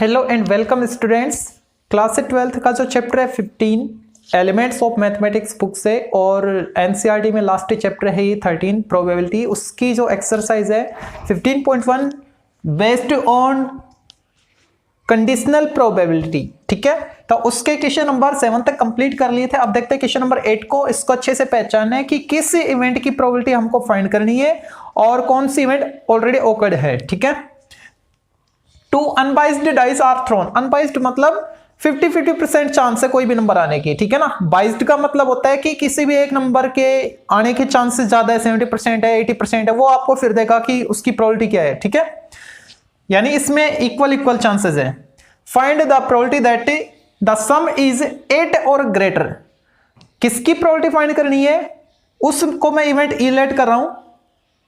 Hello and welcome students. Class 12 का जो chapter है 15 एलिमेंट्स ऑफ मैथमेटिक्स बुक से और एनसीईआरटी में लास्ट चैप्टर है ये 13 प्रोबेबिलिटी, उसकी जो एक्सरसाइज है 15.1 बेस्ड ऑन कंडीशनल प्रोबेबिलिटी। ठीक है, तो उसके क्वेश्चन नंबर 7 तक कंप्लीट कर लिए थे। अब देखते हैं क्वेश्चन नंबर 8 को। इसको अच्छे से पहचानना है कि किस इवेंट की प्रोबेबिलिटी हमको फाइंड करनी है और कौन सी इवेंट ऑलरेडी ओकर्ड है। ठीक है, two unbiased dice are thrown. Unbiased मतलब 50-50% चांस है कोई भी नंबर आने की। ठीक है ना। बाइज्ड का मतलब होता है कि किसी भी एक नंबर के आने के चांसेस ज्यादा है, 70% है, 80% है, वो आपको फिर देगा कि उसकी प्रोबेबिलिटी क्या है। ठीक है, यानी इसमें इक्वल चांसेस है। Find the probability that the some is 8 और ग्रेटर। किसकी प्रोबेबिलिटी फाइंड करनी है, उसको मैं इवेंट ई लेट कर रहा हूं,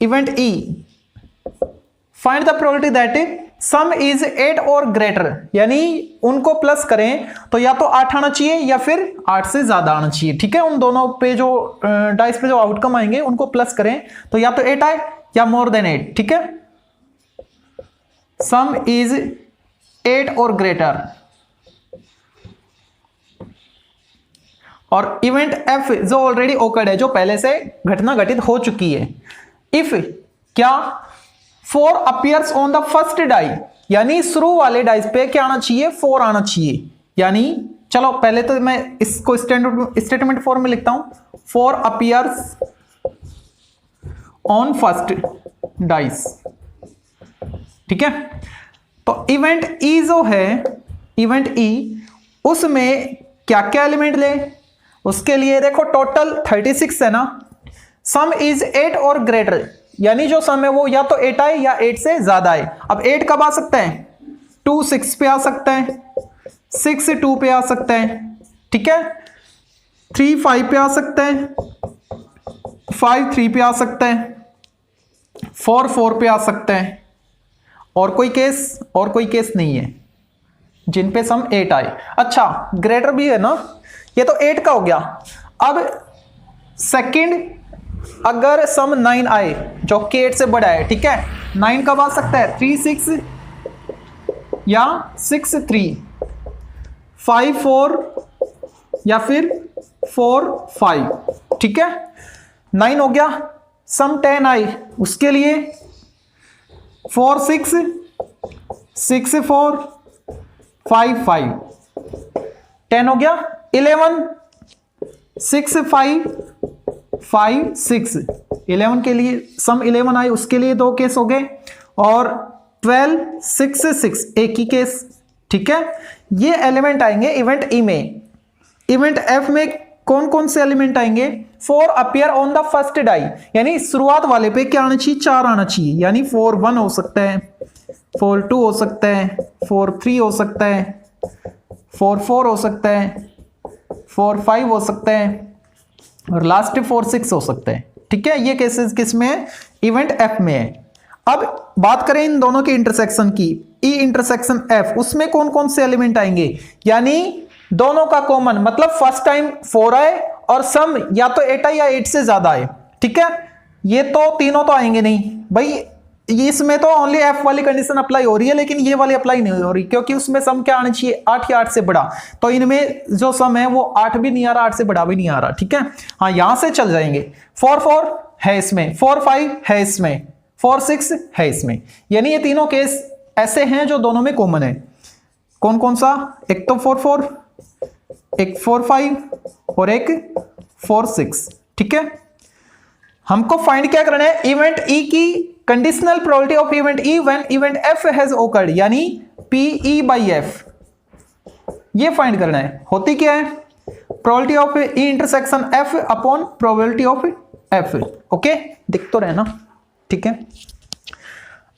event E. Find the probability that some is 8 और ग्रेटर, यानी उनको प्लस करें तो या तो 8 आना चाहिए या फिर 8 से ज्यादा आना चाहिए। ठीक है, उन दोनों पे जो डाइस पे जो आउटकम आएंगे उनको प्लस करें तो या तो 8 आए या मोर देन 8। ठीक है, सम इज 8 और ग्रेटर और इवेंट एफ जो ऑलरेडी ओकर्ड है, जो पहले से घटना घटित हो चुकी है। इफ क्या 4 appears on the first die, यानी शुरू वाले डाइस पे क्या आना चाहिए, 4 आना चाहिए। यानी चलो पहले तो मैं इसको स्टेटमेंट फॉर्म में लिखता हूं, 4 अपीयर्स ऑन फर्स्ट डाइस। ठीक है, तो इवेंट ई जो है, इवेंट ई, उसमें क्या क्या एलिमेंट ले, उसके लिए देखो टोटल 36 है ना। सम इज 8 और ग्रेटर, यानी जो सम है वो या तो 8 आए या 8 से ज्यादा आए। अब 8 कब आ सकता है, 2 6 पे आ सकता है, 6 2 पे आ सकता है। ठीक है, 3 5 पे आ सकता है, 5 3 पे आ सकता है, 4 4 पे आ सकता है। और कोई केस नहीं है जिन पे सम 8 आए। अच्छा, ग्रेटर भी है ना, ये तो 8 का हो गया। अब सेकंड, अगर सम 9 आए जो कि 8 से बड़ा है। ठीक है, 9 कब आ सकता है, 3 6 या 6 3, 5 4 या फिर 4 5। ठीक है, 9 हो गया। सम 10 आए, उसके लिए 4 6 6 4 5 5, 10 हो गया। 11 6 5 5 6, 11 के लिए सम 11 आए, उसके लिए 2 केस हो गए। और 12 6 6, एक ही केस। ठीक है, ये एलिमेंट आएंगे इवेंट ई में। इवेंट एफ में कौन कौन से एलिमेंट आएंगे, 4 appear on the first die, यानी शुरुआत वाले पे क्या आना चाहिए, 4 आना चाहिए। यानी 4 1 हो सकता है, 4 2 हो सकता है, 4 3 हो सकता है, 4 4 हो सकता है, 4 5 हो सकता है और लास्ट 4 6 हो सकता है। ठीक है, ये केसेस किस में है, इवेंट एफ में है। अब बात करें इन दोनों के इंटरसेक्शन की, ई इंटरसेक्शन एफ, उसमें कौन कौन से एलिमेंट आएंगे, यानी दोनों का कॉमन, मतलब फर्स्ट टाइम 4 आए और सम या तो 8 आए या 8 से ज्यादा आए। ठीक है, ये तो तीनों तो आएंगे नहीं भाई, इसमें तो ओनली एफ वाली कंडीशन अप्लाई हो रही है, लेकिन ये वाली अप्लाई नहीं हो रही क्योंकि उसमें सम क्या आना चाहिए, 8 या 8 से बड़ा। तो इनमें जो सम है वो 8 भी नहीं आ रहा, 8 से बड़ा भी नहीं आ रहा। ठीक है, हाँ यहां से चल जाएंगे। 4 4 है इसमें, 4 5 है इसमें, 4 6 है इसमें। यानी ये तीनों केस ऐसे हैं जो दोनों में कॉमन है। कौन कौन सा, एक तो 4 4, एक 4 5 और एक 4 6। ठीक है, हमको फाइंड क्या करना है, इवेंट ई की conditional probability of event E when event F has occurred, यानी पी बाई एफ, ये फाइंड करना है। होती क्या है, probability of E intersection F upon probability of F. Okay, दिख तो रहे ना। ठीक है,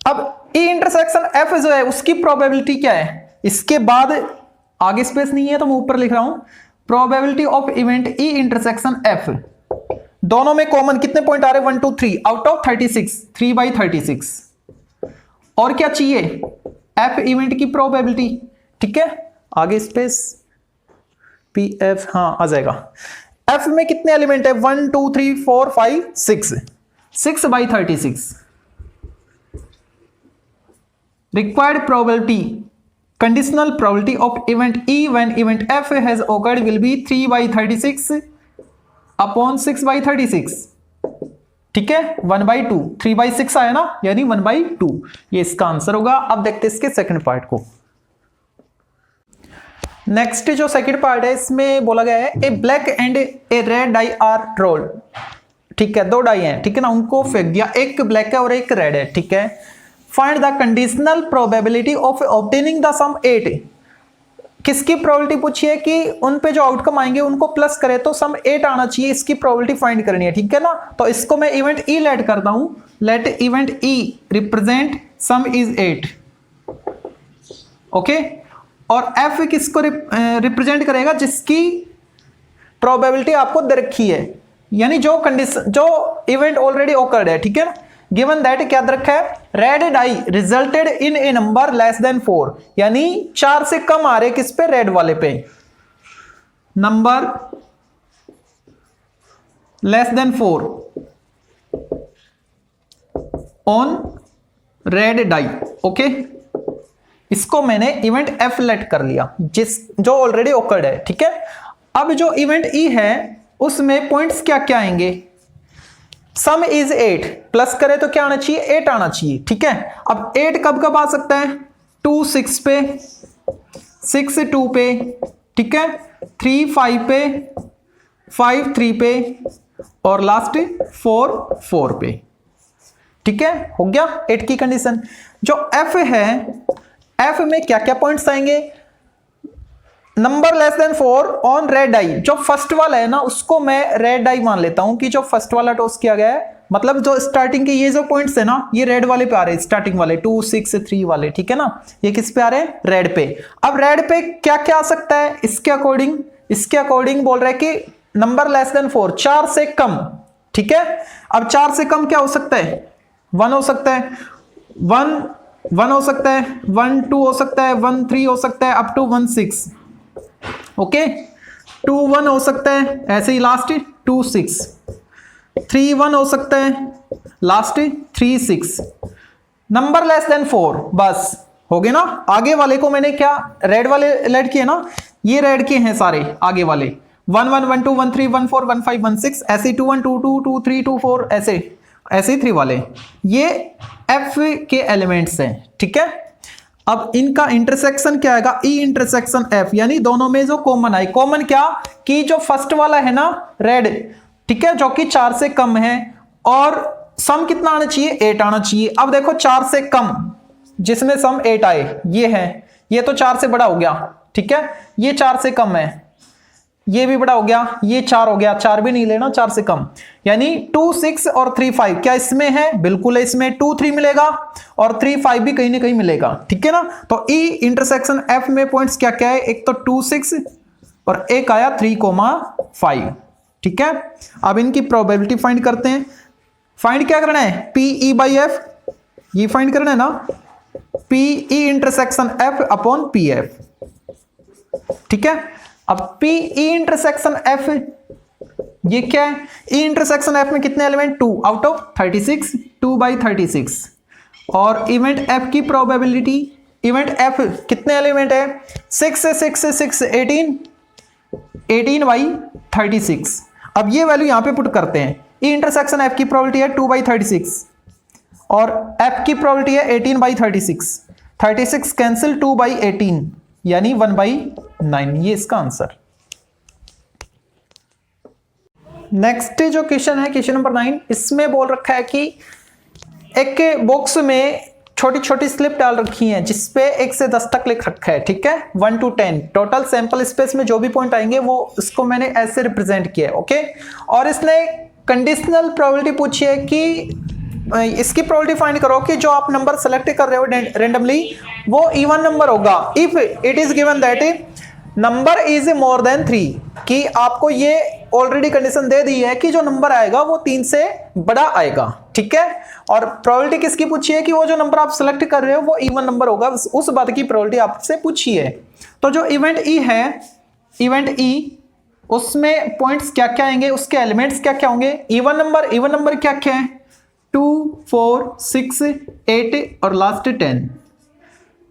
अब ई इंटरसेक्शन एफ जो है उसकी प्रोबेबिलिटी क्या है, इसके बाद आगे स्पेस नहीं है तो मैं ऊपर लिख रहा हूं, probability of event E intersection F. दोनों में कॉमन कितने पॉइंट आ रहे, 1 2 3 आउट ऑफ 36, 3/36। और क्या चाहिए, एफ इवेंट की प्रोबेबिलिटी। ठीक है, आगे स्पेस पी एफ, हाँ आ जाएगा। एफ में कितने एलिमेंट है, 1 2 3 4 5 6, 6/36। Required probability conditional probability of event E when event F has occurred will be 3/36 upon 6/36, ठीक है, 1/2, 3/6 आया ना, यानी 1/2, ये इसका आंसर होगा। अब देखते हैं इसके सेकंड पार्ट को। नेक्स्ट जो सेकंड पार्ट है इसमें बोला गया है a black and a red die are rolled, ठीक है, दो डाई हैं, ठीक है ना, उनको फेंक दिया, एक ब्लैक है और एक रेड है, ठीक है। Find the conditional probability of obtaining the sum 8, किसकी प्रोबेबिलिटी पूछी है कि उन पे जो आउटकम आएंगे उनको प्लस करे तो सम 8 आना चाहिए, इसकी प्रोबेबिलिटी फाइंड करनी है, ठीक है ना। तो इसको मैं इवेंट ई लेट करता हूं, let event E represent sum is 8, okay. और एफ किसको रिप्रेजेंट करेगा, जिसकी प्रोबेबिलिटी आपको दे रखी है, यानी जो कंडीशन, जो इवेंट ऑलरेडी ओकर्ड है, ठीक है ना। गिवन दैट क्या दे रखा है, red die resulted in a number less than 4, यानी 4 से कम आ रहे किस पे, रेड वाले पे, number less than 4 on red die, okay. इसको मैंने इवेंट एफ लेट कर लिया, जो ऑलरेडी ओकर्ड है, ठीक है। अब जो इवेंट ई है उसमें पॉइंट्स क्या क्या आएंगे, सम इज 8, प्लस करे तो क्या आना चाहिए, 8 आना चाहिए, ठीक है। अब 8 कब कब आ सकता है, 2 6 पे, 6 2 पे, ठीक है, 3 5 पे, 5 3 पे, और लास्ट 4 4 पे, ठीक है, हो गया 8 की कंडीशन। जो एफ है, एफ में क्या क्या पॉइंट्स आएंगे, number less than 4 on red die, जो फर्स्ट वाला है ना उसको मैं रेड डाई मान लेता हूं कि जो फर्स्ट वाला टॉस किया गया है, मतलब जो स्टार्टिंग के ये जो पॉइंट्स है ना ये रेड वाले पे आ रहे हैं, स्टार्टिंग वाले 2 6 3 वाले, ठीक है ना, ये किस पे आ रहे हैं, रेड पे। अब रेड पे क्या क्या आ सकता है, इसके अकॉर्डिंग बोल रहा है कि नंबर लेस देन 4, 4 से कम, ठीक है। अब 4 से कम क्या हो सकता है, 1 हो सकता है, 1 हो सकता है, 1 2 हो सकता है, 1 3 हो सकता है, अप टू 1 6, ओके, 2 1 हो सकता है, ऐसे ही लास्ट 2 6, 3 1 हो सकता है, लास्ट 3 6, नंबर लेस देन 4, बस हो गए ना। आगे वाले को मैंने क्या रेड वाले लेट किए ना, ये रेड के हैं सारे आगे वाले, 1 1 1 2 1 3 1 4 1 5 1 6, ऐसे 2 1 2 2 2 3 2 4, ऐसे 3 वाले, ये एफ के एलिमेंट्स हैं, ठीक है। अब इनका इंटरसेक्शन क्या आएगा, ई इंटरसेक्शन एफ, यानी दोनों में जो कॉमन आए, कॉमन क्या कि जो फर्स्ट वाला है ना रेड, ठीक है, जो कि 4 से कम है, और सम कितना आना चाहिए, 8 आना चाहिए। अब देखो 4 से कम जिसमें सम 8 आए, ये है, ये तो 4 से बड़ा हो गया, ठीक है, ये 4 से कम है, ये भी बड़ा हो गया, ये 4 हो गया, 4 भी नहीं लेना, 4 से कम, यानी 2 6 और 3 5 क्या इसमें है, बिल्कुल है, इसमें 2 3 मिलेगा और 3 5 भी कहीं ना कहीं मिलेगा, ठीक है ना। तो ई इंटरसेक्शन एफ में पॉइंट्स क्या क्या है, एक तो 2 6 और एक आया 3,5, ठीक है। अब इनकी प्रोबेबिलिटी फाइंड करते हैं। फाइंड क्या करना है, पी ई बाई एफ, ये फाइंड करना है ना, P E intersection F upon P F, ठीक है। अब पी ई इंटरसेक्शन एफ ये क्या है, ई इंटरसेक्शन एफ में कितने एलिमेंट, 2 आउट ऑफ 36, 2/36, और इवेंट एफ की प्रोबेबिलिटी, इवेंट एफ कितने एलिमेंट है, 6 से 6 से 6 18, 18/36। अब ये वैल्यू यहां पे पुट करते हैं, ई इंटरसेक्शन एफ की प्रोबेबिलिटी है 2/36 और एफ की प्रोबेबिलिटी है 18/36, 36 कैंसिल, 2/18 यानी 1/9, ये इसका आंसर। नेक्स्ट जो क्वेश्चन है, क्वेश्चन नंबर 9, इसमें बोल रखा है कि एक बॉक्स में छोटी छोटी स्लिप डाल रखी हैं जिसपे 1 से 10 तक लिख रखा है, ठीक है, 1 to 10, टोटल सैंपल स्पेस में जो भी पॉइंट आएंगे वो इसको मैंने ऐसे रिप्रेजेंट किया है, ओके। और इसने कंडीशनल प्रोबेबिलिटी पूछी है कि इसकी प्रोबेबिलिटी फाइंड करो कि जो आप नंबर सेलेक्ट कर रहे हो रेंडमली वो इवन नंबर होगा if it is given that number is more than 3, कि आपको ये ऑलरेडी कंडीशन दे दी है कि जो नंबर आएगा वो 3 से बड़ा आएगा, ठीक है। और प्रोबेबिलिटी किसकी पूछी है कि वो जो नंबर आप सेलेक्ट कर रहे हो वो इवन नंबर होगा, उस बात की प्रोबेबिलिटी आपसे पूछी है। तो जो इवेंट ई है, इवेंट ई, उसमें पॉइंट्स क्या क्या आएंगे, उसके एलिमेंट्स क्या क्या होंगे, इवन नंबर क्या क्या है, 2 4 6 8 और लास्ट 10।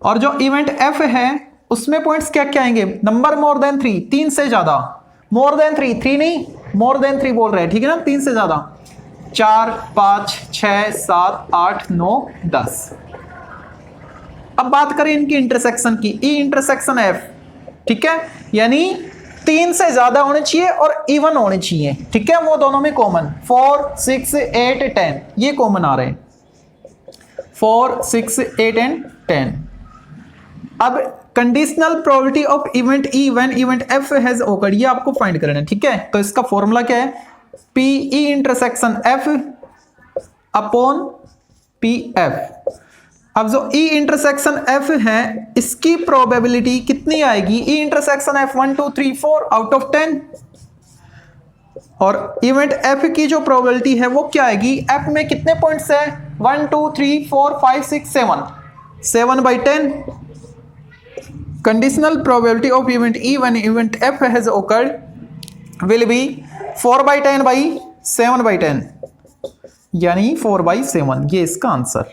और जो इवेंट एफ है उसमें पॉइंट्स क्या क्या आएंगे, नंबर मोर देन 3, 3 से ज्यादा, मोर देन 3, 3 नहीं मोर देन 3 बोल रहे हैं, ठीक है ना, 3 से ज्यादा, 4 5 6 7 8 9 10। अब बात करें इनकी इंटरसेक्शन की, ई इंटरसेक्शन एफ, ठीक है, यानी 3 से ज्यादा होने चाहिए और इवन होने चाहिए, ठीक है, वो दोनों में कॉमन, 4 6 8 10 ये कॉमन आ रहे हैं, 4 6 8 एंड 10। अब conditional probability of event E when event F has occurred, ये आपको फाइंड करना है, ठीक है, तो इसका फॉर्मूला क्या है, P E intersection F upon P F. अब जो ई इंटरसेक्शन एफ है इसकी प्रोबेबिलिटी कितनी आएगी, E intersection F 1 2 3 4 out of 10, और इवेंट एफ की जो प्रोबेबिलिटी है वो क्या आएगी, एफ में कितने पॉइंट्स है, 1 2 3 4 5 6 7, 7/10। Conditional probability of event E when event F has occurred will be 4/10/7/10, यानी 4/7, ये इसका आंसर।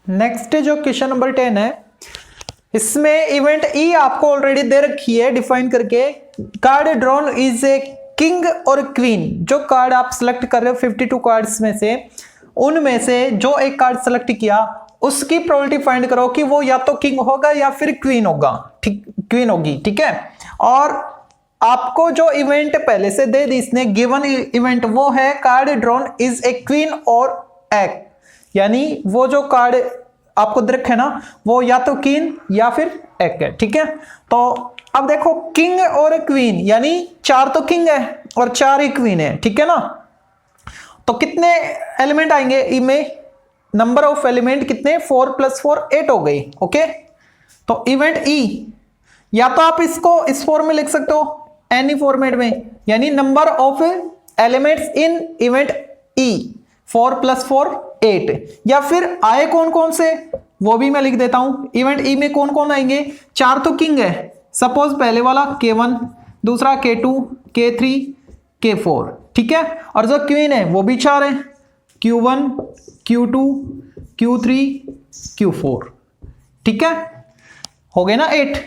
नेक्स्ट जो क्वेश्चन नंबर 10 है, इसमें इवेंट ई आपको ऑलरेडी दे रखी है डिफाइन करके, card drawn is a king और क्वीन, जो कार्ड आप सिलेक्ट कर रहे हो 52 कार्ड्स में से, उनमें से जो एक कार्ड सिलेक्ट किया उसकी प्रोबेबिलिटी फाइंड करो कि वो या तो किंग होगा या फिर क्वीन होगा, ठीक, क्वीन होगी, ठीक है। और आपको जो इवेंट पहले से दे दी इसने, गिवन इवेंट वो है card drawn is a queen और एग, यानी वो जो कार्ड आपको दे रखे ना वो या तो किंग या फिर एग है, ठीक है। तो अब देखो किंग और क्वीन, यानी 4 तो किंग है और 4 ही क्वीन है, ठीक है ना, तो कितने एलिमेंट आएंगे इनमें, नंबर ऑफ एलिमेंट कितने, 4 + 4 8 हो गई, ओके। तो इवेंट ई या तो आप इसको इस फॉर्म में लिख सकते हो एनी फॉर्मेट में, यानी number of elements in event E 4 + 4 8, या फिर आए कौन कौन से वो भी मैं लिख देता हूं, इवेंट ई में कौन कौन आएंगे, 4 तो किंग है, सपोज पहले वाला K1, दूसरा K2 K3 K4, ठीक है, और जो क्वीन है वो भी 4 है, Q1 Q2 Q3 Q4, ठीक है, हो गए ना 8।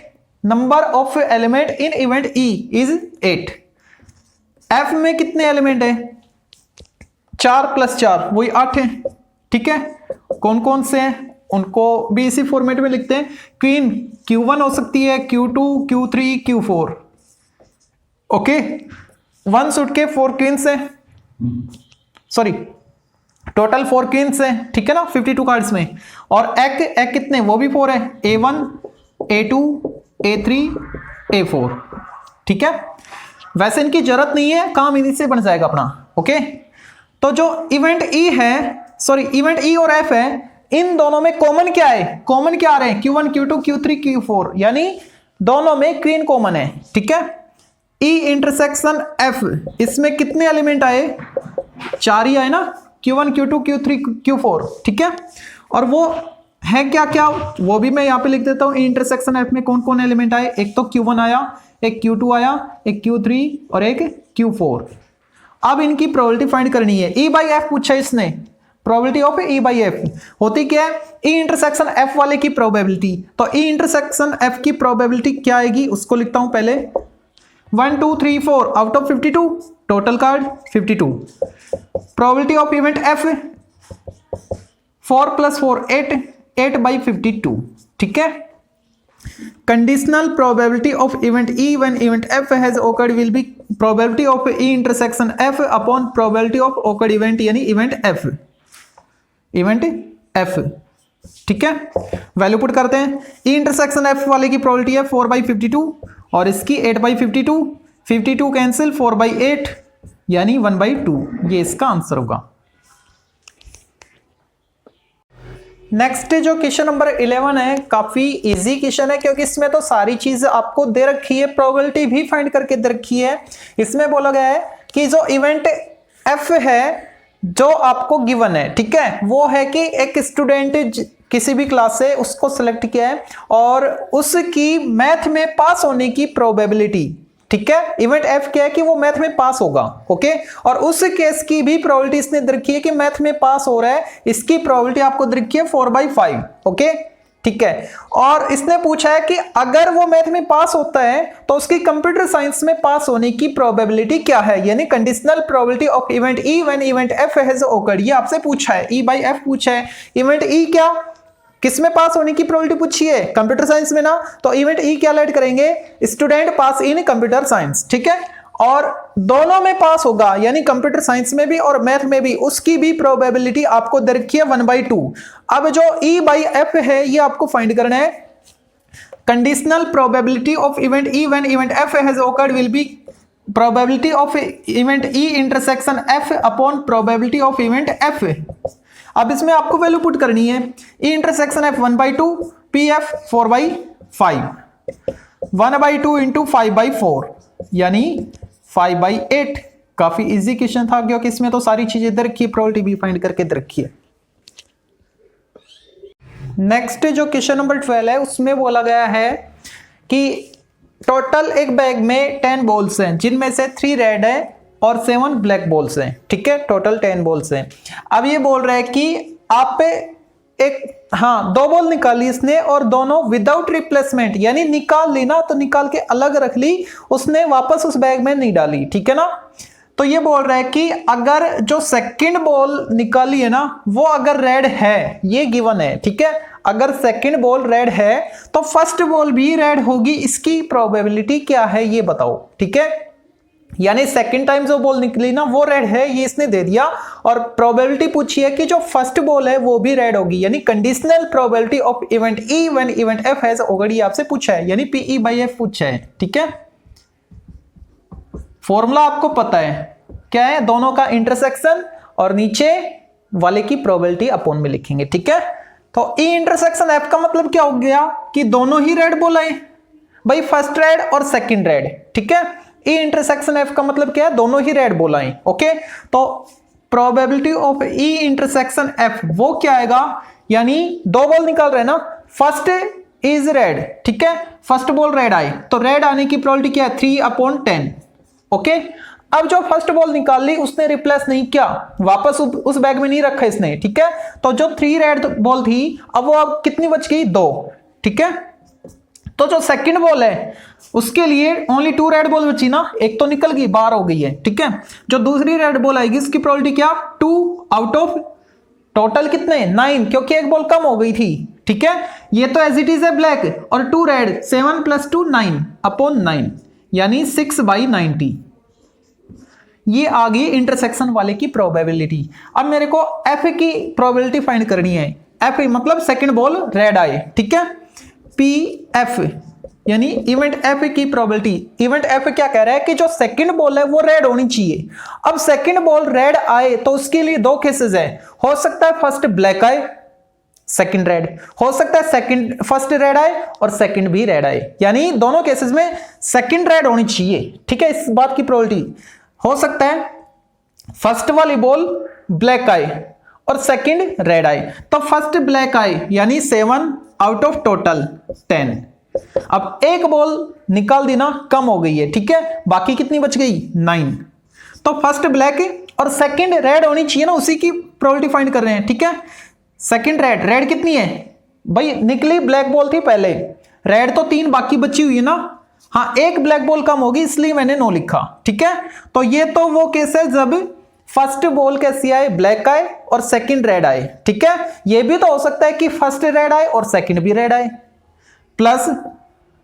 Number of element in event E is 8। F में कितने एलिमेंट है, 4 + 4 वही 8 है, ठीक है, कौन कौन से हैं उनको भी इसी फॉर्मेट में लिखते हैं, क्वीन Q1 हो सकती है, Q2 Q3 Q4, okay, 1 suit के 4 क्वींस है, सॉरी टोटल 4 क्वींस है, ठीक है ना 52 कार्ड्स में, और एक कितने वो भी 4 है, A1 A2 A3 A4, ठीक है। वैसे इनकी जरूरत नहीं है, काम इन्हीं से बन जाएगा अपना, ओके। तो जो इवेंट ई है, सॉरी इवेंट ई और एफ है, इन दोनों में कॉमन क्या है, कॉमन क्या आ रहे हैं, Q1 Q2 Q3 Q4, यानी दोनों में क्वीन कॉमन है, ठीक है। ई इंटरसेक्शन एफ, इसमें कितने एलिमेंट आए, 4 ही आए ना, Q1 Q2 Q3 Q4, ठीक है, और वो है क्या क्या वो भी मैं यहां पे लिख देता हूं, इंटरसेक्शन एफ में कौन कौन एलिमेंट आए, एक तो Q1 आया, एक Q2 आया, एक Q3 और एक Q4। अब इनकी प्रोबेबिलिटी फाइंड करनी है, E by F पूछा इसने, probability of E by F होती क्या है, E इंटरसेक्शन F वाले की प्रोबेबिलिटी, तो E इंटरसेक्शन F की प्रोबेबिलिटी क्या आएगी उसको लिखता हूं पहले, 1 2 3 4 out of 52, total card 52, probability of event F 4 + 4 8, 8/52, ठीक है। Conditional probability of event E when event F has occurred will be probability of E intersection F upon probability of occurred event, यानी event F, ठीक है। Value put करते हैं, E intersection F वाले की probability है 4/52 और इसकी 8/52, 52 कैंसिल, 4/8 यानी 1/2, ये इसका आंसर होगा। नेक्स्ट जो क्वेश्चन नंबर 11 है, काफी इजी क्वेश्चन है क्योंकि इसमें तो सारी चीज आपको दे रखी है, प्रोबेबिलिटी भी फाइंड करके दे रखी है। इसमें बोला गया है कि जो इवेंट एफ है जो आपको गिवन है, ठीक है, वो है कि एक स्टूडेंट किसी भी क्लास से उसको सिलेक्ट किया है और उसकी मैथ में पास होने की प्रोबेबिलिटी, ठीक है, इवेंट एफ क्या है कि वो मैथ में पास होगा, ओके, और उस केस की भी प्रोबेबिलिटी इसने दे रखी है कि मैथ में पास हो रहा है, इसकी प्रोबेबिलिटी आपको दे रखी है 4/5, ओके, ठीक है। और इसने पूछा है कि अगर वो मैथ में पास होता है तो उसकी कंप्यूटर साइंस में पास होने की प्रोबेबिलिटी क्या है, यानी conditional probability of event E when event F has occurred. ये आपसे पूछा है, ई बाई एफ पूछा है। इवेंट ई क्या, किस में पास होने की प्रोबेबिलिटी पूछी है, कंप्यूटर साइंस में ना, तो इवेंट ई क्या ऐड करेंगे, स्टूडेंट पास इन कंप्यूटर साइंस, ठीक है। और दोनों में पास होगा, यानी कंप्यूटर साइंस में भी और मैथ में भी, उसकी भी प्रोबेबिलिटी आपको दे रखी है 1/2। अब जो ई बाई एफ है ये आपको फाइंड करना है। Conditional probability of event E when event F has occurred will be probability of event E intersection F upon probability of event F. अब इसमें आपको वैल्यू पुट करनी है, E intersection F 1/2, P F 4/5, 1/2 into 5/4 यानी 5/8। काफी easy question था क्योंकि इसमें तो सारी चीजें दे रखी है, प्रोबेबिलिटी भी फाइंड करके दे रखी है। नेक्स्ट जो क्वेश्चन नंबर 12 है उसमें बोला गया है कि टोटल एक बैग में 10 बॉल्स हैं जिनमें से 3 रेड है और 7 ब्लैक बॉल्स हैं, ठीक है, टोटल 10 बॉल्स हैं। अब ये बोल रहा है कि आप पे एक 2 बॉल निकाली इसने और दोनों विदाउट रिप्लेसमेंट, यानी निकाल ली ना तो निकाल के अलग रख ली, उसने वापस उस बैग में नहीं डाली, ठीक है ना। तो ये बोल रहा है कि अगर जो सेकंड बॉल निकाली है ना वो अगर रेड है, ये गिवन है, ठीक है, अगर सेकंड बॉल रेड है तो फर्स्ट बॉल भी रेड होगी, इसकी प्रोबेबिलिटी क्या है ये बताओ, ठीक है। यानी सेकंड टाइम जो बॉल निकली ना वो रेड है, ये इसने दे दिया, और प्रोबेबिलिटी पूछी है कि जो फर्स्ट बॉल है वो भी रेड होगी, यानी conditional probability of event E when event F has occurred, ये आपसे पूछा है, यानी पीई बाई एफ पूछा है, ठीक है। फॉर्मूला आपको पता है क्या है, दोनों का इंटरसेक्शन और नीचे वाले की प्रोबेबिलिटी अपॉन में लिखेंगे, ठीक है। तो ई इंटरसेक्शन एफ का मतलब क्या हो गया कि दोनों ही रेड बॉल आए, भाई फर्स्ट रेड और सेकंड रेड, ठीक है। ई इंटरसेक्शन एफ का मतलब क्या है, दोनों ही रेड बॉल आए, ओके। तो probability of E intersection F वो क्या आएगा, यानी 2 बॉल निकाल रहे हैं ना, फर्स्ट इज रेड, ठीक है, फर्स्ट बॉल रेड आए तो रेड आने की प्रोबेबिलिटी क्या है 3/10, ओके। अब जो फर्स्ट बॉल निकाल ली उसने रिप्लेस नहीं किया, वापस उस बैग में नहीं रखा इसने, ठीक है। तो जो 3 रेड बॉल थी अब वो अब कितनी बच गई, 2, ठीक है। तो जो सेकंड बॉल है उसके लिए ओनली 2 रेड बॉल बची ना, एक तो निकल गई, बाहर हो गई है, ठीक है। जो दूसरी रेड बॉल आएगी उसकी प्रोबेबिलिटी क्या, 2 आउट ऑफ टोटल कितने 9, क्योंकि एक बॉल कम हो गई थी, ठीक है। ये तो एज इट इज है ब्लैक और 2 रेड, 7 + 2 9/9 यानी 6/90। ये आ गई इंटरसेक्शन वाले की प्रोबेबिलिटी। अब मेरे को एफ की प्रोबेबिलिटी फाइंड करनी है, एफ मतलब सेकंड बॉल रेड आए, ठीक है, पी एफ यानी इवेंट एफ की प्रोबेबिलिटी। इवेंट एफ क्या कह रहा है कि जो सेकंड बॉल है वो रेड होनी चाहिए। अब सेकंड बॉल रेड आए तो उसके लिए 2 केसेस है, हो सकता है फर्स्ट ब्लैक आए सेकंड रेड, हो सकता है सेकंड फर्स्ट रेड आए और सेकंड भी रेड आए, यानी दोनों केसेस में सेकंड रेड होनी चाहिए, ठीक है। इस बात की प्रोबेबिलिटी हो सकता है फर्स्ट वाली बॉल ब्लैक आए और सेकंड रेड आए, तो फर्स्ट ब्लैक आए यानी 7 आउट ऑफ टोटल 10। अब एक बॉल निकाल दी ना, कम हो गई है, ठीक है, बाकी कितनी बच गई 9। तो फर्स्ट ब्लैक और सेकंड रेड होनी चाहिए ना, उसी की प्रोबेबिलिटी फाइंड कर रहे हैं, ठीक है। सेकंड रेड, रेड कितनी है भाई, निकली ब्लैक बॉल थी पहले, रेड तो 3 बाकी बची हुई है ना, हाँ एक ब्लैक बॉल कम होगी इसलिए मैंने 9 लिखा, ठीक है। तो ये तो वो केस है जब फर्स्ट बॉल कैसी आए, ब्लैक आए और सेकंड रेड आए, ठीक है। ये भी तो हो सकता है कि फर्स्ट रेड आए और सेकंड भी रेड आए, प्लस,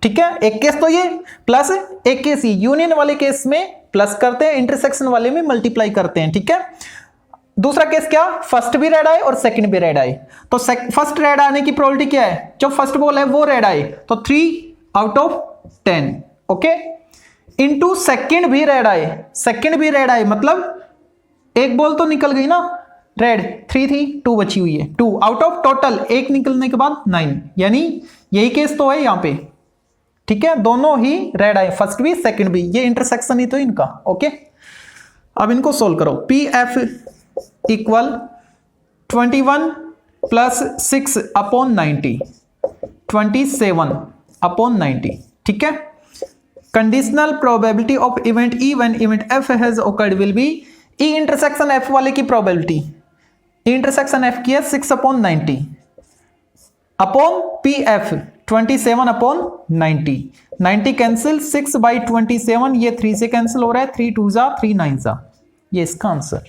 ठीक है। एक केस तो ये प्लस, एक केस ये, यूनियन वाले केस में प्लस करते हैं, इंटरसेक्शन वाले में मल्टीप्लाई करते हैं, ठीक है। दूसरा केस क्या, फर्स्ट भी रेड आए और सेकंड भी रेड आए, तो फर्स्ट रेड आने की प्रोबेबिलिटी क्या है, जो फर्स्ट बॉल है वो रेड आए तो 3/10, ओके, इनटू सेकंड भी रेड आए, सेकंड भी रेड आए मतलब एक बॉल तो निकल गई ना रेड, 3 थी 2 बची हुई है, 2 आउट ऑफ टोटल, एक निकलने के बाद 9, यानी यही केस तो है यहां पे, ठीक है। दोनों ही रेड आए, फर्स्ट भी सेकंड भी, ये इंटरसेक्शन ही तो इनका, ओके। अब इनको सोल्व करो, पी एफ इक्वल 21 + 6/90 27/90, ठीक है। Conditional probability of event E when event F has occurred will be, E intersection F वाले की प्रोबेबिलिटी, ई इंटरसेक्शन एफ की है 6/90, upon P F 27 upon 90, 90 cancel, 6/27, ये 3 से कैंसिल हो रहा है, 3 2 जा 3 9 जा, ये इसका आंसर।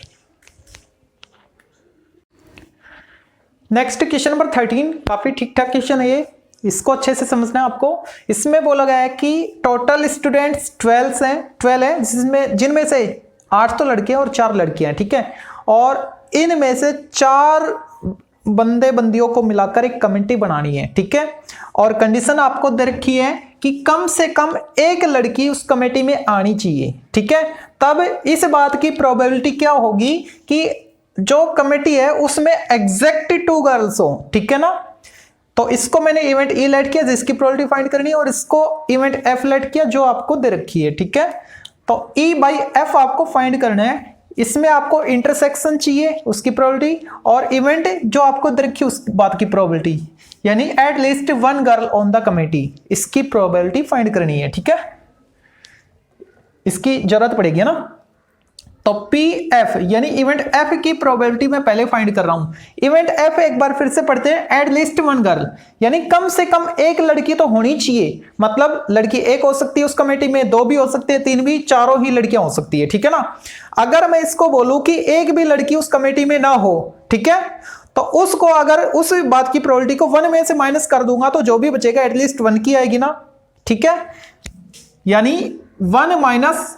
नेक्स्ट क्वेश्चन नंबर 13, काफी ठीक ठाक क्वेश्चन है ये, इसको अच्छे से समझना है आपको। इसमें बोला गया है कि टोटल स्टूडेंट्स 12 है जिनमें से 8 तो लड़के और 4 लड़कियां हैं, ठीक है, और इनमें से 4 बंदियों को मिलाकर एक कमेटी बनानी है, ठीक है, और कंडीशन आपको दे रखी है कि कम से कम एक लड़की उस कमेटी में आनी चाहिए, ठीक है। तब इस बात की प्रोबेबिलिटी क्या होगी कि जो कमेटी है उसमें एग्जैक्ट 2 गर्ल्स हो, ठीक है ना। तो इसको मैंने इवेंट ई लेट किया जिसकी प्रोबेबिलिटी फाइंड करनी है, और इसको इवेंट एफ लेट किया जो आपको दे रखी है, ठीक है। तो ई बाई एफ आपको फाइंड करना है, इसमें आपको इंटरसेक्शन चाहिए उसकी प्रोबेबिलिटी, और इवेंट जो आपको दे रखी है उस बात की प्रोबेबिलिटी, यानी at least 1 girl on the committee, इसकी प्रोबेबिलिटी फाइंड करनी है, ठीक है। इसकी जरूरत पड़ेगी ना। तो पी एफ यानी इवेंट एफ की प्रोबेबिलिटी मैं पहले फाइंड कर रहा हूं। इवेंट एफ एक बार फिर से पढ़ते हैं, एट लीस्ट 1 गर्ल, यानी कम से कम एक लड़की तो होनी चाहिए, मतलब लड़की एक हो सकती है उस कमेटी में, 2 भी हो सकते हैं, 3 भी, चारों ही लड़कियां हो सकती है, ठीक है ना। अगर मैं इसको बोलूं कि एक भी लड़की उस कमेटी में ना हो, ठीक है, तो उसको अगर उस बात की प्रोबेबिलिटी को 1 में से माइनस कर दूंगा तो जो भी बचेगा एटलीस्ट 1 की आएगी ना, ठीक है, यानी 1 माइनस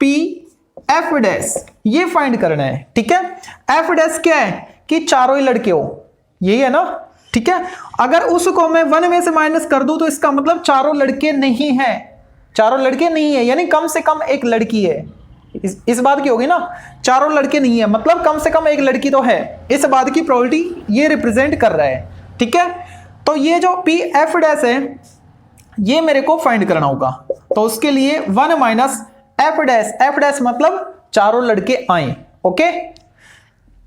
पी एफ डैश, ये फाइंड करना है, ठीक है। एफ डैश क्या है कि चारों ही लड़के हो, यही है ना, ठीक है। अगर उसको मैं 1 में से माइनस कर दूं तो इसका मतलब चारों लड़के नहीं है, चारों लड़के नहीं है, यानी कम से कम एक लड़की है, इस बात की होगी ना, चारों लड़के नहीं है मतलब कम से कम एक लड़की तो है, इस बात की प्रोबेबिलिटी ये रिप्रेजेंट कर रहा है, ठीक है। तो ये जो पी एफ डैश है ये मेरे को फाइंड करना होगा, तो उसके लिए 1 माइनस एफ डैश मतलब चारों लड़के आए, ओके,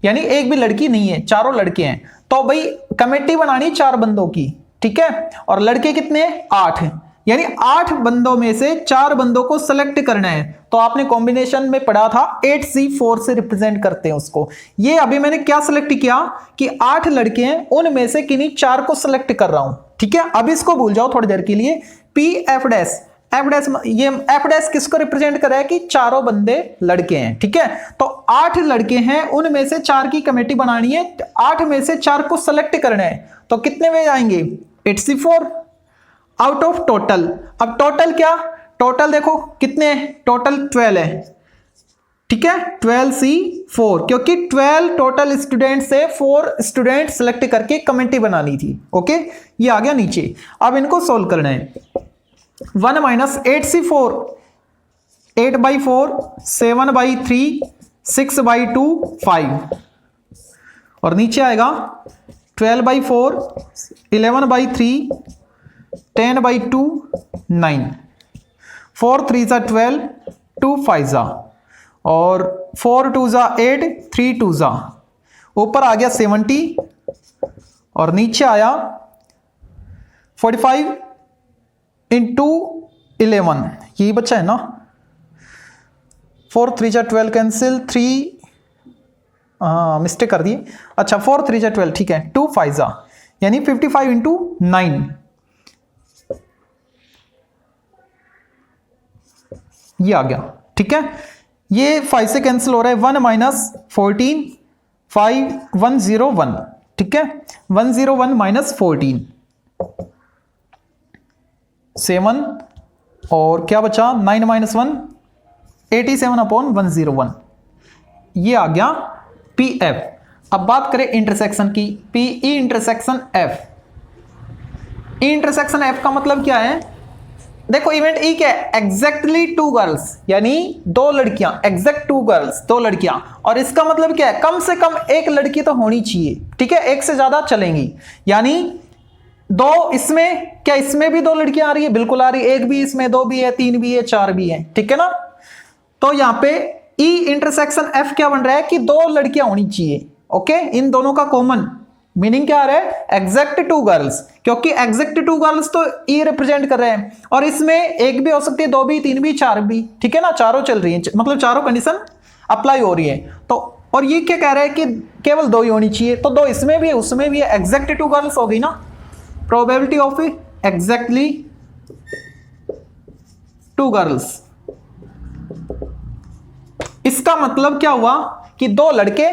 यानी एक भी लड़की नहीं है, चारों लड़के हैं। तो भाई कमेटी बनानी 4 बंदों की, ठीक है, और लड़के कितने हैं 8, यानी 8 बंदों में से 4 बंदों को सेलेक्ट करना है। तो आपने कॉम्बिनेशन में पढ़ा था 8C4 से रिप्रेजेंट करते हैं उसको। ये अभी मैंने क्या सिलेक्ट किया कि 8 लड़के हैं, उनमें से किन्हीं 4 को सिलेक्ट कर रहा हूं, ठीक है। अब इसको भूल जाओ थोड़ी देर के लिए। पी एफ डैश, ये एफ डैश किसको रिप्रेजेंट कर रहा है कि चारों बंदे लड़के हैं, ठीक है। तो 8 लड़के हैं, उनमें से 4 की कमेटी बनानी है, 8 में से 4 को सेलेक्ट करना है, तो कितने में आएंगे 8C4 आउट ऑफ टोटल। अब टोटल क्या, टोटल देखो कितने, टोटल 12 है, ठीक है, 12C4, क्योंकि 12 टोटल स्टूडेंट से 4 स्टूडेंट सेलेक्ट करके कमेटी बनानी थी, ओके। ये आ गया नीचे। अब इनको सोल्व करना है। 1 माइनस 8C4, 8/4, 7/3, 6/2, 5, और नीचे आएगा 12/4, 11/3, 10/2, 9, 4 3 जा 12, 2 5 जा, और 4 2 जा 8, 3 2 जा, ऊपर आ गया 70, और नीचे आया 45 इंटू 11, यही बच्चा है ना, 4 3 जा 12 कैंसिल, 3 मिस्टेक कर दिए, अच्छा 4 3 जा 12, ठीक है, 2 5 जा, यानी 55 इंटू 9, ये आ गया, ठीक है। ये 5 से कैंसिल हो रहा है, 1 माइनस 14, 5 101, ठीक है, 101 माइनस 14, 7, और क्या बचा 9 माइनस 1, 87 अपॉन 101, ये आ गया पी एफ। अब बात करें इंटरसेक्शन की, P E intersection F. E intersection F का मतलब क्या है, देखो इवेंट ई क्या है, एग्जैक्टली 2 गर्ल्स, यानी 2 लड़कियां, एग्जैक्ट 2 गर्ल्स, 2 लड़कियां, और इसका मतलब क्या है, कम से कम एक लड़की तो होनी चाहिए, ठीक है, एक से ज्यादा चलेंगी, यानी 2 इसमें, क्या इसमें भी 2 लड़कियां आ रही है, बिल्कुल आ रही है, एक भी इसमें, 2 भी है, 3 भी है, 4 भी है, ठीक है ना। तो यहां पे ई इंटरसेक्शन एफ क्या बन रहा है कि 2 लड़कियां होनी चाहिए, ओके, इन दोनों का कॉमन मीनिंग क्या आ रहा है, एग्जैक्ट 2 गर्ल्स, क्योंकि एग्जैक्ट 2 गर्ल्स तो ई रिप्रेजेंट कर रहे हैं, और इसमें एक भी हो सकती है, 2 भी, 3 भी, 4 भी, ठीक है ना, चारों चल रही है, मतलब चारों कंडीशन अप्लाई हो रही है। तो और ये क्या कह रहा है कि केवल 2 ही होनी चाहिए, तो 2 इसमें भी है, उसमें भी है, एग्जैक्ट 2 गर्ल्स हो गई ना, प्रोबेबिलिटी ऑफ एग्जैक्टली 2 गर्ल्स। इसका मतलब क्या हुआ कि 2 लड़के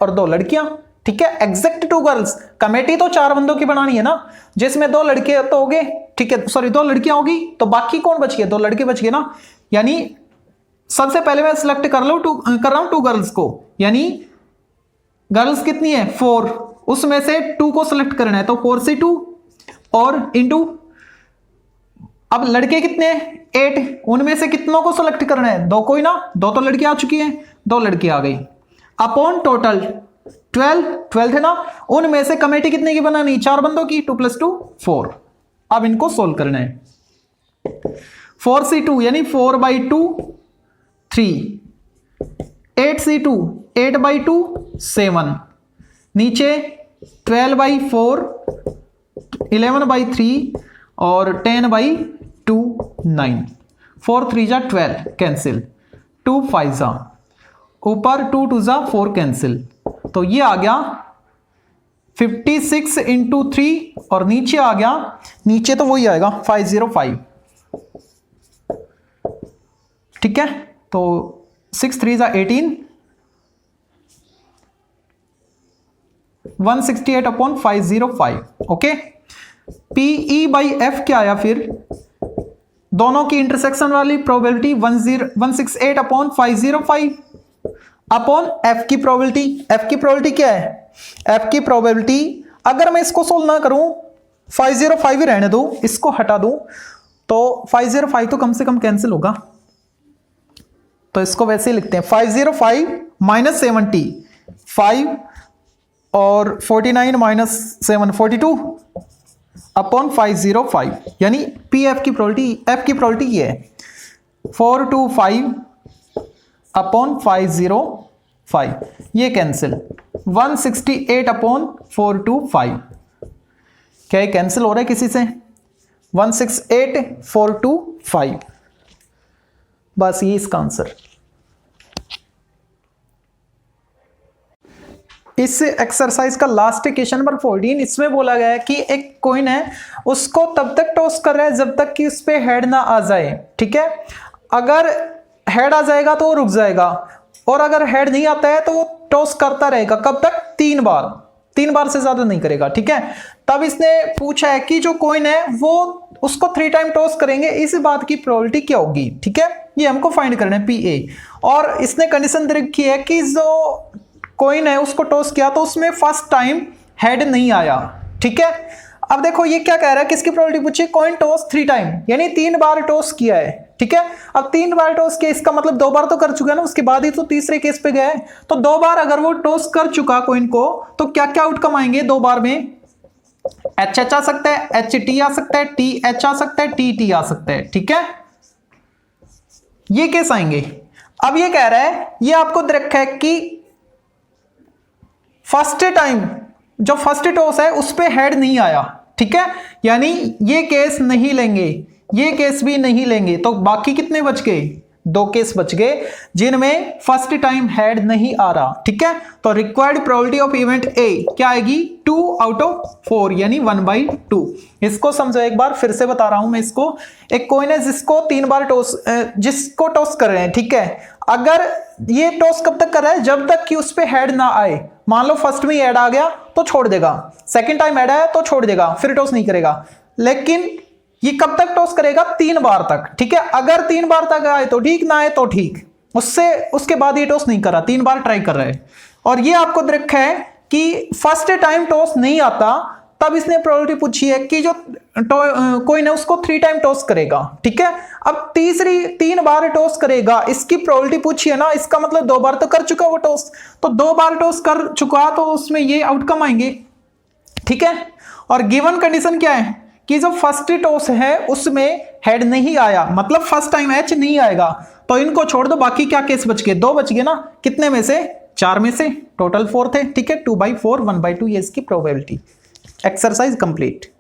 और 2 लड़कियां, ठीक है। एग्जैक्ट 2 गर्ल्स, कमेटी तो 4 बंदों की बनानी है ना, जिसमें 2 लड़के तो हो गए, ठीक है, सॉरी 2 लड़कियां होगी, तो बाकी कौन बच गए, 2 लड़के बच गए ना। यानी सबसे पहले मैं सिलेक्ट कर रहा हूं 2 गर्ल्स को, यानी गर्ल्स कितनी है 4, उसमें से 2 को सिलेक्ट करना है, तो 4 से 2 और इंटू, अब लड़के कितने हैं 8, उनमें से कितनों को सिलेक्ट करना है, 2 को ही ना, 2 तो लड़की आ चुकी हैं, 2 लड़की आ गई, अपॉन टोटल 12 है ना, उनमें से कमेटी कितने की बनानी, 4 बंदों की, 2 + 2 4। अब इनको सोल्व करना है, 4c2 यानी 4/2 3, 8c2 8/2 7, नीचे 12/4 11/3 और 10/2 9, 4 3 जा 12 कैंसिल, 2 5 जा ऊपर, 2 2 जा 4 कैंसिल, तो ये आ गया 56 × 3 और नीचे आ गया, नीचे तो वही आएगा 505, ठीक है। तो 6 3 जा 18, 168/505, ओके। PE/F क्या आया फिर, दोनों की इंटरसेक्शन वाली प्रोबेबिलिटी 168/505 अपॉन F की प्रोबेबिलिटी। F की प्रोबेबिलिटी क्या है, F की प्रोबेबिलिटी अगर मैं इसको सोल्व ना करूं, 505 ही रहने दूं, इसको हटा दूं, तो 505 तो कम से कम कैंसिल होगा, तो इसको वैसे ही लिखते हैं 505 - 70 5 और 49 - 7 42 अपॉन 505, यानी PF की प्रोबेबिलिटी, F की प्रोबेबिलिटी ये है 425 अपॉन 505, ये कैंसिल 168/425, क्या ये कैंसिल हो रहा है किसी से, 168/425, बस ये इसका आंसर। इस एक्सरसाइज का लास्ट क्वेश्चन नंबर 14, इसमें बोला गया है कि एक कॉइन है, उसको तब तक टॉस कर रहा है जब तक कि उस पे हेड ना आ जाए, ठीक है। अगर हेड आ जाएगा तो वो रुक जाएगा, और अगर हेड नहीं आता है तो वो टॉस करता रहेगा, कब तक, 3 बार, 3 बार से ज्यादा नहीं करेगा, ठीक है। तब इसने पूछा है कि जो कॉइन है वो उसको 3 टाइम टॉस करेंगे, इस बात की प्रोबेबिलिटी क्या होगी, ठीक है, ये हमको फाइंड करना है PA। और इसने कंडीशन दे रखी है कि जो कॉइन है उसको टॉस किया तो उसमें फर्स्ट टाइम हेड नहीं आया, ठीक है। अब देखो ये क्या कह रहा है, किसकी प्रोबेबिलिटी पूछी, कॉइन टॉस 3 टाइम, यानी 3 बार टॉस किया है, ठीक है। अब 3 बार टॉस किया, इसका मतलब 2 बार तो कर चुका है ना, उसके बाद ही तो तीसरे केस पे गया है, तो 2 बार अगर वो टॉस कर चुका कॉइन को, तो क्या क्या आउटकम आएंगे 2 बार में, HH आ सकता है, HT आ सकता है, TH आ सकता है, TT आ सकता है, ठीक है। ये केस आएंगे। अब ये कह रहा है, ये आपको दे रखा है कि फर्स्ट टाइम जो फर्स्ट टॉस है उस पे हेड नहीं आया, ठीक है, यानी ये केस नहीं लेंगे, ये केस भी नहीं लेंगे, तो बाकी कितने बच गए, 2 केस बच गए जिनमें फर्स्ट टाइम हेड नहीं आ रहा, ठीक है। तो required probability of event A क्या आएगी, 2/4 यानी 1/2। इसको समझो एक बार, फिर से बता रहा हूं मैं इसको। एक कॉइन है जिसको 3 बार टॉस, जिसको टॉस कर रहे हैं, ठीक है। अगर ये टॉस कब तक कर रहा है, जब तक कि उस पे हेड ना आए। मान लो फर्स्ट में हेड आ गया तो छोड़ देगा, सेकंड टाइम हेड आया तो छोड़ देगा, फिर टॉस नहीं करेगा। लेकिन ये कब तक टॉस करेगा, 3 बार तक, ठीक है। अगर 3 बार तक आए तो ठीक, ना आए तो ठीक, उसके बाद ये टॉस नहीं कर रहा, 3 बार ट्राई कर रहा है। और ये आपको देख रखा है कि फर्स्ट टाइम टॉस नहीं आता, तब इसने प्रोबेबिलिटी पूछी है कि जो कॉइन है उसको 3 टाइम टॉस करेगा, ठीक है। अब 3 बार टॉस करेगा, इसकी प्रोबेबिलिटी पूछी है ना, इसका मतलब 2 बार तो कर चुका वो टॉस, तो 2 बार टॉस कर चुका तो उसमें ये आउटकम आएंगे, ठीक है। और गिवन कंडीशन क्या है कि जो फर्स्ट टॉस है उसमें हेड नहीं आया, मतलब फर्स्ट टाइम H नहीं आएगा, तो इनको छोड़ दो, बाकी क्या केस बच गए, 2 बच गए ना, कितने में से, 4 में से, टोटल 4 थे, ठीक है। 2/4 1/2 ये इसकी प्रोबेबिलिटी। Exercise complete.